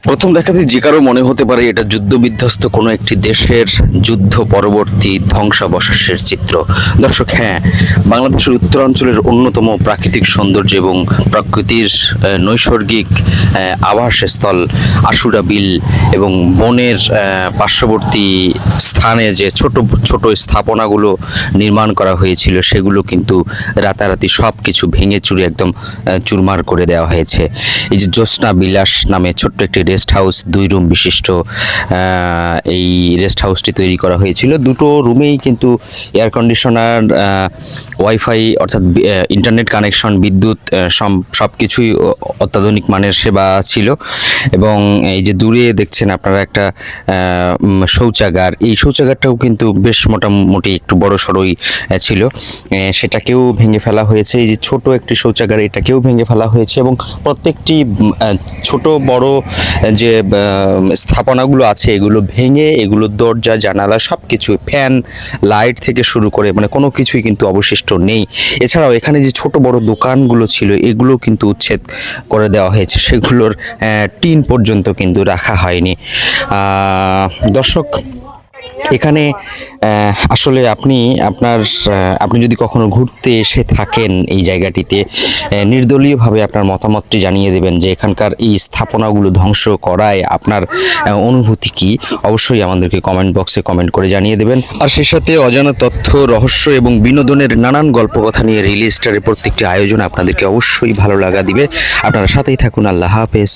প্রথম দেখাতে যে কারো মনে হতে পারে এটা যুদ্ধবিধ্বস্ত কোনো একটি দেশের যুদ্ধ পরবর্তী ধ্বংসাবশেষের চিত্র। দর্শক, হ্যাঁ, বাংলাদেশের উত্তরাঞ্চলের অন্যতম প্রাকৃতিক সৌন্দর্য এবং প্রকৃতির নৈসর্গিক আবাসস্থল আশুরা বিল এবং বনের পার্শ্ববর্তী স্থানে যে ছোট ছোট স্থাপনাগুলো নির্মাণ করা হয়েছিল সেগুলো কিন্তু রাতারাতি সব কিছু ভেঙে চুরে একদম চুরমার করে দেওয়া হয়েছে। এই যে জ্যোৎস্না বিলাস নামে ছোট্ট একটি রেস্ট হাউস, 2 রুম বিশিষ্ট এই রেস্ট হাউসটি তৈরি করা হয়েছিল। দুটো রুমেই কিন্তু এয়ার কন্ডিশনার, ওয়াইফাই অর্থাৎ ইন্টারনেট কানেকশন, বিদ্যুৎ সব কিছুই অত্যাধুনিক মানের সেবা ছিল। এবং এই যে দূরে দেখছেন আপনারা একটা শৌচাগার, এই শৌচাগারটাও কিন্তু বেশ মোটামুটি একটু বড় সড়ই ছিল, সেটাকেও ভেঙে ফেলা হয়েছে। এই যে ছোট একটি শৌচাগার, এটাকেও ভেঙে ফেলা হয়েছে এবং প্রত্যেকটি ছোট বড় যে স্থাপনাগুলো আছে এগুলো ভেঙে এগুলোর দরজা জানালা সব কিছু, ফ্যান লাইট থেকে শুরু করে মানে কোনো কিছুই কিন্তু অবশিষ্ট নেই। এছাড়াও এখানে যে ছোট বড় দোকানগুলো ছিল এগুলো কিন্তু উচ্ছেদ করে দেওয়া হয়েছে, সেগুলোর টিন পর্যন্ত কিন্তু রাখা হয়নি। দর্শক, এখানে আসলে আপনি যদি কখনো ঘুরতে এসে থাকেন এই জায়গাটিতে, নির্দলীয়ভাবে আপনার মতামতটি জানিয়ে দেবেন যে এখানকার এই স্থাপনাগুলো ধ্বংস করায় আপনার অনুভূতি কি, অবশ্যই আমাদেরকে কমেন্ট বক্সে কমেন্ট করে জানিয়ে দেবেন। আর সেই সাথে অজানা তথ্য, রহস্য এবং বিনোদনের নানান গল্প কথা নিয়ে রিয়েল স্টারের প্রত্যেকটি আয়োজন আপনাদেরকে অবশ্যই ভালো লাগা দিবে। আপনারা সাথেই থাকুন। আল্লাহ হাফেজ।